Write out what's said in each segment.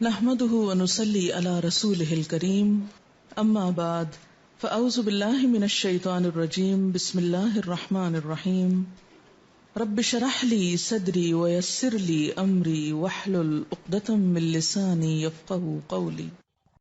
نحمده ونصلي على رسوله الكريم اما بعد فاعوذ بالله من الشيطان الرجيم بسم الله الرحمن الرحيم رب اشرح لي صدري ويسر لي امري واحلل عقدة من لساني يفقهوا قولي۔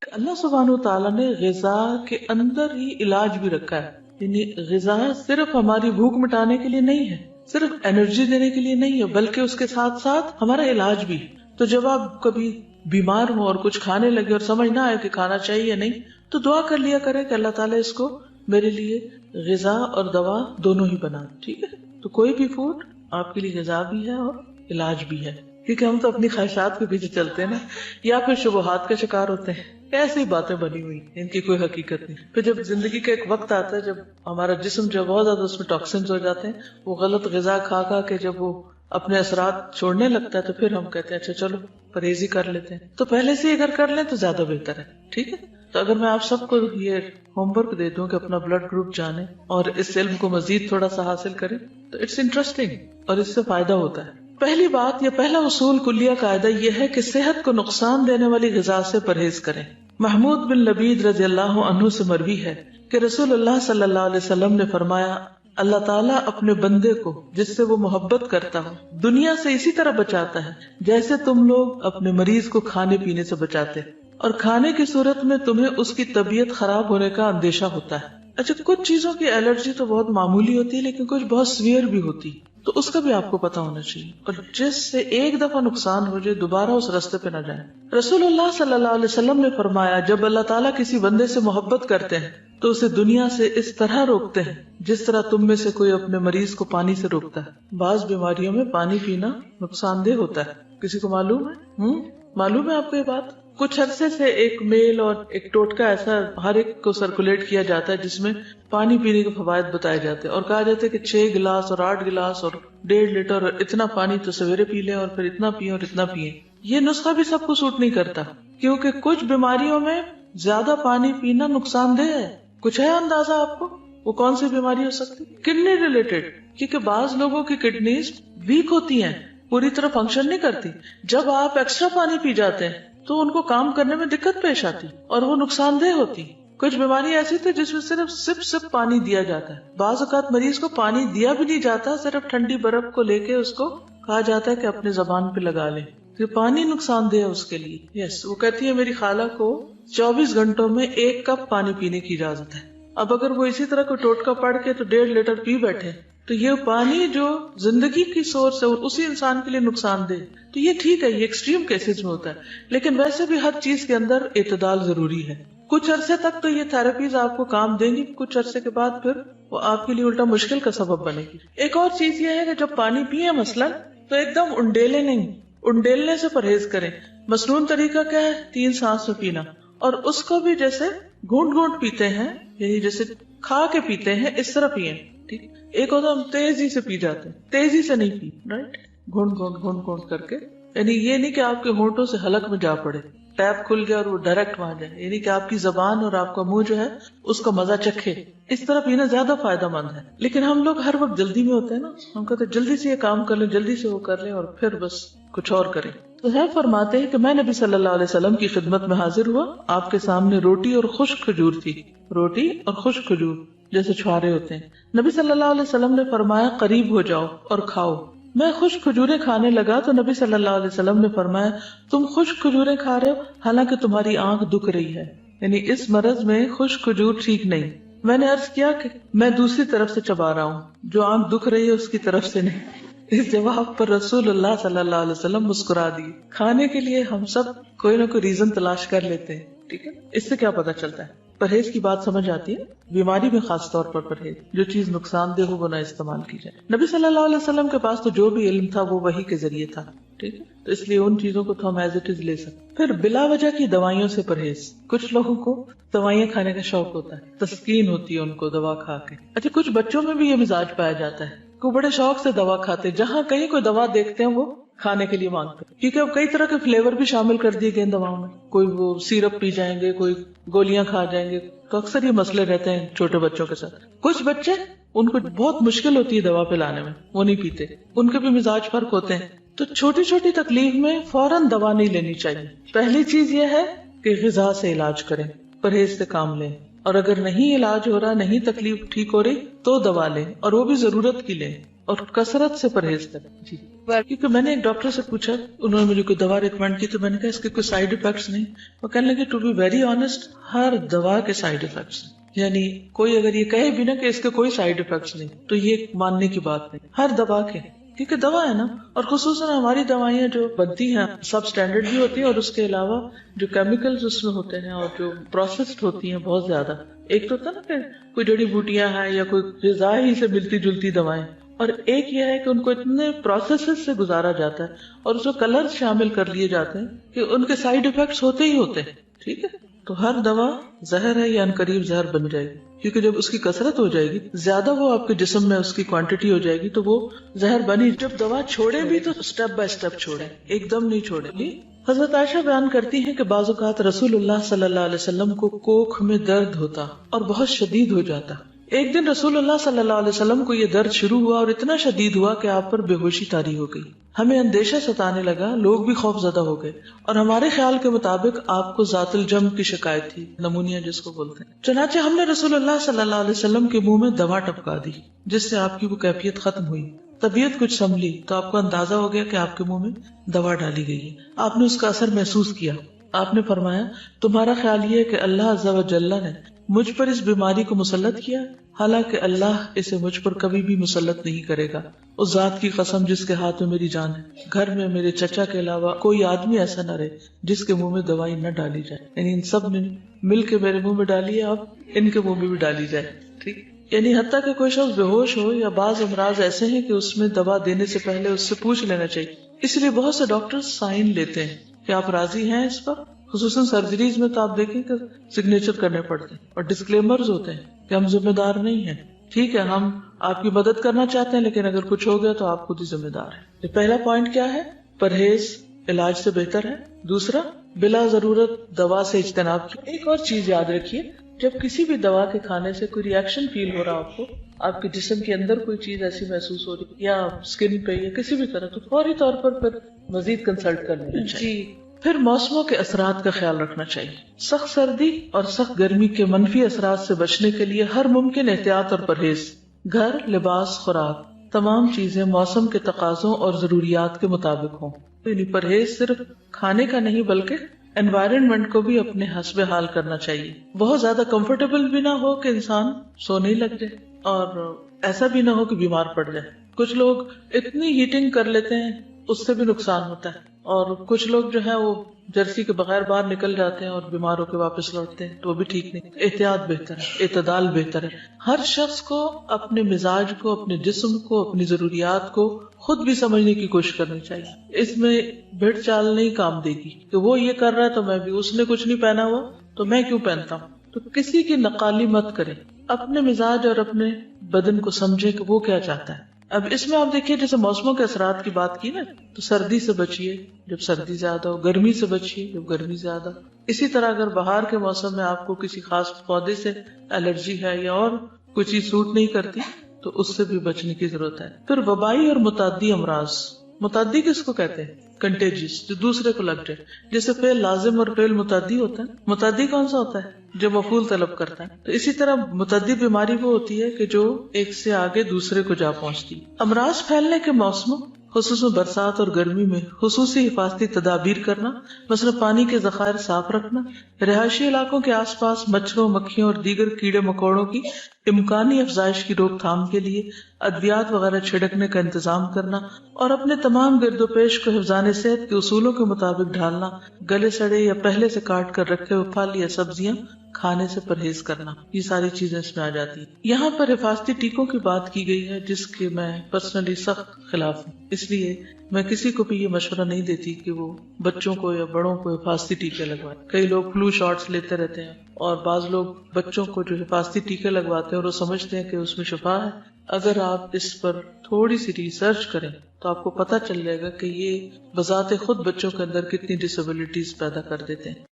اللہ سبحانہ وتعالیٰ نے غذا کے اندر ہی علاج بھی رکھا ہے، یعنی غذا صرف ہماری بھوک مٹانے کے لیے نہیں ہے، صرف انرجی دینے کے لیے نہیں ہے، بلکہ اس کے ساتھ ساتھ ہمارا علاج بھی۔ تو جب آپ کبھی بیمار ہوں اور کچھ کھانے لگے اور سمجھ نہ آئے کہ کھانا چاہیے یا نہیں، تو دعا کر لیا کرے کہ اللہ تعالیٰ اس کو میرے لیے غذا اور دوا دونوں ہی بنا، ٹھیک ہے؟ تو کوئی بھی فوڈ آپ کے لیے غذا بھی ہے اور علاج بھی ہے، کیونکہ ہم تو اپنی خواہشات کے پیچھے چلتے ہیں نا، یا پھر شبہات کا شکار ہوتے ہیں، ایسی باتیں بنی ہوئی ان کی کوئی حقیقت نہیں۔ پھر جب زندگی کا ایک وقت آتا ہے جب ہمارا جسم جو بہت زیادہ اس میں ٹاکسنز ہو جاتے ہیں، وہ غلط غذا کھا کھا کے جب وہ اپنے اثرات چھوڑنے لگتا ہے تو پھر ہم کہتے ہیں اچھا چلو پرہیزی کر لیتے ہیں، تو پہلے سے اگر کر لیں تو زیادہ بہتر ہے، ٹھیک ہے؟ تو اگر میں آپ سب کو یہ ہوم ورک دے دوں کہ اپنا بلڈ گروپ جانیں اور اس علم کو مزید تھوڑا سا حاصل کریں تو اٹس انٹرسٹنگ اور اس سے فائدہ ہوتا ہے۔ پہلی بات یا پہلا اصول کلیہ قاعدہ یہ ہے کہ صحت کو نقصان دینے والی غذا سے پرہیز کریں۔ محمود بن لبید رضی اللہ عنہ سے مروی ہے کہ رسول اللہ صلی اللہ علیہ وسلم نے فرمایا، اللہ تعالیٰ اپنے بندے کو جس سے وہ محبت کرتا ہو دنیا سے اسی طرح بچاتا ہے جیسے تم لوگ اپنے مریض کو کھانے پینے سے بچاتے، اور کھانے کی صورت میں تمہیں اس کی طبیعت خراب ہونے کا اندیشہ ہوتا ہے۔ اچھا، کچھ چیزوں کی الرجی تو بہت معمولی ہوتی ہے لیکن کچھ بہت سیویئر بھی ہوتی، تو اس کا بھی آپ کو پتا ہونا چاہیے، اور جس سے ایک دفعہ نقصان ہو جائے دوبارہ اس راستے پہ نہ جائیں۔ رسول اللہ صلی اللہ علیہ وسلم نے فرمایا، جب اللہ تعالیٰ کسی بندے سے محبت کرتے ہیں تو اسے دنیا سے اس طرح روکتے ہیں جس طرح تم میں سے کوئی اپنے مریض کو پانی سے روکتا ہے۔ بعض بیماریوں میں پانی پینا نقصان دہ ہوتا ہے، کسی کو معلوم ہے؟ معلوم ہے آپ کو یہ بات؟ کچھ عرصے سے ایک میل اور ایک ٹوٹکا ایسا ہر ایک کو سرکولیٹ کیا جاتا ہے جس میں پانی پینے کے فوائد بتائے جاتے ہیں، اور کہا جاتا ہے کہ 6 گلاس اور 8 گلاس اور 1.5 لیٹر اور اتنا پانی تو سویرے پی لیں اور پھر اتنا پیئیں اور اتنا پیئیں۔ یہ نسخہ بھی سب کو سوٹ نہیں کرتا، کیونکہ کچھ بیماریوں میں زیادہ پانی پینا نقصان دہ ہے۔ کچھ ہے اندازہ آپ کو وہ کون سی بیماری ہو سکتی؟ کڈنی ریلیٹڈ، کیونکہ بعض لوگوں کی کڈنیز ویک ہوتی ہیں، پوری طرح فنکشن نہیں کرتی۔ جب آپ ایکسٹرا پانی پی جاتے ہیں تو ان کو کام کرنے میں دقت پیش آتی اور وہ نقصان دہ ہوتی۔ کچھ بیماری ایسی تھی جس میں صرف سپ پانی دیا جاتا ہے، بعض اوقات مریض کو پانی دیا بھی نہیں جاتا، صرف ٹھنڈی برف کو لے کے اس کو کہا جاتا ہے کہ اپنے زبان پہ لگا لیں، کہ پانی نقصان دہ ہے اس کے لیے۔ یس، وہ کہتی ہے میری خالہ کو 24 گھنٹوں میں 1 کپ پانی پینے کی اجازت ہے۔ اب اگر وہ اسی طرح کوئی ٹوٹکا پڑھ کے تو 1.5 لیٹر پی بیٹھے تو یہ پانی جو زندگی کی سورس ہے اسی انسان کے لیے نقصان دہ، تو یہ ٹھیک ہے، یہ ایکسٹریم کیسز میں ہوتا ہے، لیکن ویسے بھی ہر چیز کے اندر اعتدال ضروری ہے۔ کچھ عرصے تک تو یہ تھراپیز آپ کو کام دیں گی، کچھ عرصے کے بعد پھر وہ آپ کے لیے الٹا مشکل کا سبب بنے گی۔ ایک اور چیز یہ ہے کہ جب پانی پیئے مثلاً تو ایک دم انڈیلے نہیں، انڈیلنے سے پرہیز کریں۔ مسنون طریقہ کیا ہے؟ 3 سانس میں پینا، اور اس کو بھی جیسے گھونٹ گھونٹ پیتے ہیں، یعنی جیسے کھا کے پیتے ہیں اس طرح پیئیں، ٹھیک؟ ایک ہوتا ہم تیزی سے پی جاتے ہیں، تیزی سے نہیں پی، رائٹ؟ گھونٹ گھونٹ گھونٹ گھونٹ کر کے، یعنی یہ نہیں کہ آپ کے ہونٹوں سے حلق میں جا پڑے، ٹیپ کھل گیا اور وہ ڈائریکٹ وہاں جائے، یعنی کہ آپ کی زبان اور آپ کا منہ جو ہے اس کا مزہ چکھے، اس طرح پینا زیادہ فائدہ مند ہے۔ لیکن ہم لوگ ہر وقت جلدی میں ہوتے ہیں نا، ہم کہتے ہیں جلدی سے یہ کام کر لیں، جلدی سے وہ کر لیں، اور پھر بس کچھ اور کریں۔ تو ہے فرماتے ہیں کہ میں نبی صلی اللہ علیہ وسلم کی خدمت میں حاضر ہوا، آپ کے سامنے روٹی اور خشک کھجور تھی، روٹی اور خشک کھجور جیسے چھوارے ہوتے ہیں۔ نبی صلی اللہ علیہ وسلم نے فرمایا قریب ہو جاؤ اور کھاؤ۔ میں خشک کھجوریں کھانے لگا تو نبی صلی اللہ علیہ وسلم نے فرمایا تم خشک کھجوریں کھا رہے ہو حالانکہ تمہاری آنکھ دکھ رہی ہے، یعنی اس مرض میں خشک کھجور ٹھیک نہیں۔ میں نے عرض کیا کہ میں دوسری طرف سے چبا رہا ہوں، جو آنکھ دکھ رہی ہے اس کی طرف سے نہیں۔ اس جواب پر رسول اللہ صلی اللہ علیہ وسلم مسکرا دیے۔ کھانے کے لیے ہم سب کوئی نہ کوئی ریزن تلاش کر لیتے ہیں، ٹھیک ہے؟ اس سے کیا پتا چلتا ہے؟ پرہیز کی بات سمجھ آتی ہے، بیماری میں خاص طور پر پرہیز، جو چیز نقصان دہ ہو وہ نہ استعمال کی جائے۔ نبی صلی اللہ علیہ وسلم کے پاس تو جو بھی علم تھا وہ وحی کے ذریعے تھا، ٹھیک ہے؟ تو اس لیے ان چیزوں کو تو ہم ایز اٹ از لے سکتے۔ پھر بلا وجہ کی دوائیوں سے پرہیز۔ کچھ لوگوں کو دوائیاں کھانے کا شوق ہوتا ہے، تسکین ہوتی ہے ان کو دوا کھا کے۔ اچھا، کچھ بچوں میں بھی یہ مزاج پایا جاتا ہے، وہ بڑے شوق سے دوا کھاتے، جہاں کہیں کوئی دوا دیکھتے ہیں وہ کھانے کے لیے مانگتے، کیونکہ اب کئی طرح کے فلیور بھی شامل کر دیے گئے ان دواؤں میں، کوئی وہ سیرپ پی جائیں گے، کوئی گولیاں کھا جائیں گے، تو اکثر یہ مسئلے رہتے ہیں چھوٹے بچوں کے ساتھ۔ کچھ بچے ان کو بہت مشکل ہوتی ہے دوا پلانے میں، وہ نہیں پیتے، ان کے بھی مزاج فرق ہوتے ہیں۔ تو چھوٹی چھوٹی تکلیف میں فوراً دوا نہیں لینی چاہیے. پہلی چیز یہ ہے کہ غذا سے علاج کریں، پرہیز سے کام لیں، اور اگر نہیں علاج ہو رہا، نہیں تکلیف ٹھیک ہو رہی تو دوا لیں، اور وہ بھی ضرورت کی لیں، اور کثرت سے پرہیز کریں. جی کیونکہ میں نے ایک ڈاکٹر سے پوچھا، انہوں نے مجھے کوئی دوا ریکمینڈ کی، تو میں نے کہا اس کے کوئی سائیڈ افیکٹس نہیں. وہ کہنے لگے ٹو بی ویری آنےسٹ، ہر دوا کے سائیڈ افیکٹس ہیں. یعنی کوئی اگر یہ کہے بھی نا کہ اس کے کوئی سائیڈ افیکٹس نہیں تو یہ ماننے کی بات نہیں. ہر دوا کے، کیونکہ دوا ہے نا، اور خصوصاً ہماری دوائیاں جو بنتی ہیں سب اسٹینڈرڈ بھی ہوتی ہیں، اور اس کے علاوہ جو کیمیکلز اس میں ہوتے ہیں اور جو پروسیسڈ ہوتی ہیں بہت زیادہ. ایک تو ہوتا نا کہ کوئی جڑی بوٹیاں ہیں یا کوئی غذا ہی سے ملتی جلتی دوائیں، اور ایک یہ ہے کہ ان کو اتنے پروسیسز سے گزارا جاتا ہے اور اس میں کلر شامل کر لیے جاتے ہیں کہ ان کے سائیڈ افیکٹس ہوتے ہی ہوتے ہیں. ٹھیک ہے، تو ہر دوا زہر ہے یا عنقریب زہر بن جائے گی، کیونکہ جب اس کی کثرت ہو جائے گی، زیادہ وہ آپ کے جسم میں اس کی کوانٹٹی ہو جائے گی تو وہ زہر بنی. جب دوا چھوڑے بھی تو سٹیپ بائی سٹیپ چھوڑے، ایک دم نہیں چھوڑے. حضرت عائشہ بیان کرتی ہیں کہ بعض اوقات رسول اللہ صلی اللہ علیہ وسلم کو کوکھ میں درد ہوتا اور بہت شدید ہو جاتا. ایک دن رسول اللہ صلی اللہ علیہ وسلم کو یہ درد شروع ہوا اور اتنا شدید ہوا کہ آپ پر بے ہوشی طاری ہو گئی. ہمیں اندیشہ ستانے لگا، لوگ بھی خوف زدہ ہو گئے، اور ہمارے خیال کے مطابق آپ کو ذات الجم کی شکایت تھی، نمونیا جس کو بولتے ہیں. چنانچہ ہم نے رسول اللہ صلی اللہ علیہ وسلم کے منہ میں دوا ٹپکا دی جس سے آپ کی وہ کیفیت ختم ہوئی. طبیعت کچھ سنبھلی تو آپ کو اندازہ ہو گیا کہ آپ کے منہ میں دوا ڈالی گئی ہے. آپ نے اس کا اثر محسوس کیا. آپ نے فرمایا تمہارا خیال یہ ہے کہ اللہ عز و جل نے مجھ پر اس بیماری کو مسلط کیا، حالانکہ اللہ اسے مجھ پر کبھی بھی مسلط نہیں کرے گا. اس ذات کی قسم جس کے ہاتھ میں میری جان ہے، گھر میں میرے چچا کے علاوہ کوئی آدمی ایسا نہ رہے جس کے منہ میں دوائی نہ ڈالی جائے. یعنی ان سب نے مل کے میرے منہ میں ڈالی ہے، اب ان کے منہ میں بھی ڈالی جائے. ٹھیک، یعنی حتیٰ کہ کوئی شخص بے ہوش ہو یا بعض امراض ایسے ہیں کہ اس میں دوا دینے سے پہلے اس سے پوچھ لینا چاہیے. اس لیے بہت سے ڈاکٹر سائن لیتے ہیں کہ آپ راضی ہیں اس پر. خصوصاً سرجریز میں تو آپ دیکھیں کہ سگنیچر کرنے پڑتے ہیں اور ڈسکلیمرز ہوتے ہیں کہ ہم ذمہ دار نہیں ہیں. ٹھیک ہے، ہم آپ کی مدد کرنا چاہتے ہیں لیکن اگر کچھ ہو گیا تو آپ خود ہی ذمہ دار ہیں. پہلا پوائنٹ کیا ہے؟ پرہیز علاج سے بہتر ہے. دوسرا، بلا ضرورت دوا سے اجتناب کی. ایک اور چیز یاد رکھیے، جب کسی بھی دوا کے کھانے سے کوئی ری ایکشن فیل ہو رہا آپ کو، آپ کے جسم کے اندر کوئی چیز ایسی محسوس ہو رہی یا اسکن پہ یا کسی بھی طرح، تو فوری طور پر پھر مزید کنسلٹ کر لینا چاہیے. پھر موسموں کے اثرات کا خیال رکھنا چاہیے. سخت سردی اور سخت گرمی کے منفی اثرات سے بچنے کے لیے ہر ممکن احتیاط اور پرہیز، گھر، لباس، خوراک، تمام چیزیں موسم کے تقاضوں اور ضروریات کے مطابق ہوں. یعنی پرہیز صرف کھانے کا نہیں بلکہ انوائرنمنٹ کو بھی اپنے حسب حال کرنا چاہیے. بہت زیادہ کمفرٹیبل بھی نہ ہو کہ انسان سونے لگ جائے، اور ایسا بھی نہ ہو کہ بیمار پڑ جائے. کچھ لوگ اتنی ہیٹنگ کر لیتے ہیں اس سے بھی نقصان ہوتا ہے، اور کچھ لوگ جو ہے وہ جرسی کے بغیر باہر نکل جاتے ہیں اور بیمار ہو کے واپس لوٹتے ہیں، تو وہ بھی ٹھیک نہیں. احتیاط بہتر ہے، اعتدال بہتر ہے. ہر شخص کو اپنے مزاج کو، اپنے جسم کو، اپنی ضروریات کو خود بھی سمجھنے کی کوشش کرنی چاہیے. اس میں بھیڑ چال نہیں کام دے گی کہ وہ یہ کر رہا ہے تو میں بھی، اس نے کچھ نہیں پہنا ہوا تو میں کیوں پہنتا ہوں. تو کسی کی نقالی مت کریں، اپنے مزاج اور اپنے بدن کو سمجھے کہ وہ کیا چاہتا ہے. اب اس میں آپ دیکھیے، جیسے موسموں کے اثرات کی بات کی نا، تو سردی سے بچیے جب سردی زیادہ ہو، گرمی سے بچیے جب گرمی زیادہ. اسی طرح اگر بہار کے موسم میں آپ کو کسی خاص پودے سے الرجی ہے یا اور کوئی چیز سوٹ نہیں کرتی تو اس سے بھی بچنے کی ضرورت ہے. پھر وبائی اور متعدی امراض. متعدی کس کو کہتے ہیں؟ کنٹیجیس، جو دوسرے کو لگ جائے. جیسے فعل لازم اور فعل متعدی ہوتا ہے. متعدی کون سا ہوتا ہے؟ جو مفعول طلب کرتا ہے. تو اسی طرح متعدی بیماری وہ ہوتی ہے کہ جو ایک سے آگے دوسرے کو جا پہنچتی. امراض پھیلنے کے موسموں، خصوصاً برسات اور گرمی میں خصوصی حفاظتی تدابیر کرنا، مثلا پانی کے ذخائر صاف رکھنا، رہائشی علاقوں کے آس پاس مچھروں، مکھیوں اور دیگر کیڑے مکوڑوں کی امکانی افزائش کی روک تھام کے لیے ادویات وغیرہ چھڑکنے کا انتظام کرنا، اور اپنے تمام گرد و پیش کو حفظان صحت کے اصولوں کے مطابق ڈھالنا. گلے سڑے یا پہلے سے کاٹ کر رکھے ہوئے پھل یا سبزیاں کھانے سے پرہیز کرنا. یہ ساری چیزیں اس میں آ جاتی ہیں. یہاں پر حفاظتی ٹیکوں کی بات کی گئی ہے جس کے میں پرسنلی سخت خلاف ہوں. اس لیے میں کسی کو بھی یہ مشورہ نہیں دیتی کہ وہ بچوں کو یا بڑوں کو حفاظتی ٹیکے لگوائیں. کئی لوگ فلو شاٹس لیتے رہتے ہیں، اور بعض لوگ بچوں کو جو حفاظتی ٹیکے لگواتے ہیں اور وہ سمجھتے ہیں کہ اس میں شفا ہے. اگر آپ اس پر تھوڑی سی ریسرچ کریں تو آپ کو پتہ چل جائے گا کہ یہ بذات خود بچوں کے اندر کتنی ڈسیبلٹیز پیدا کر دیتے ہیں.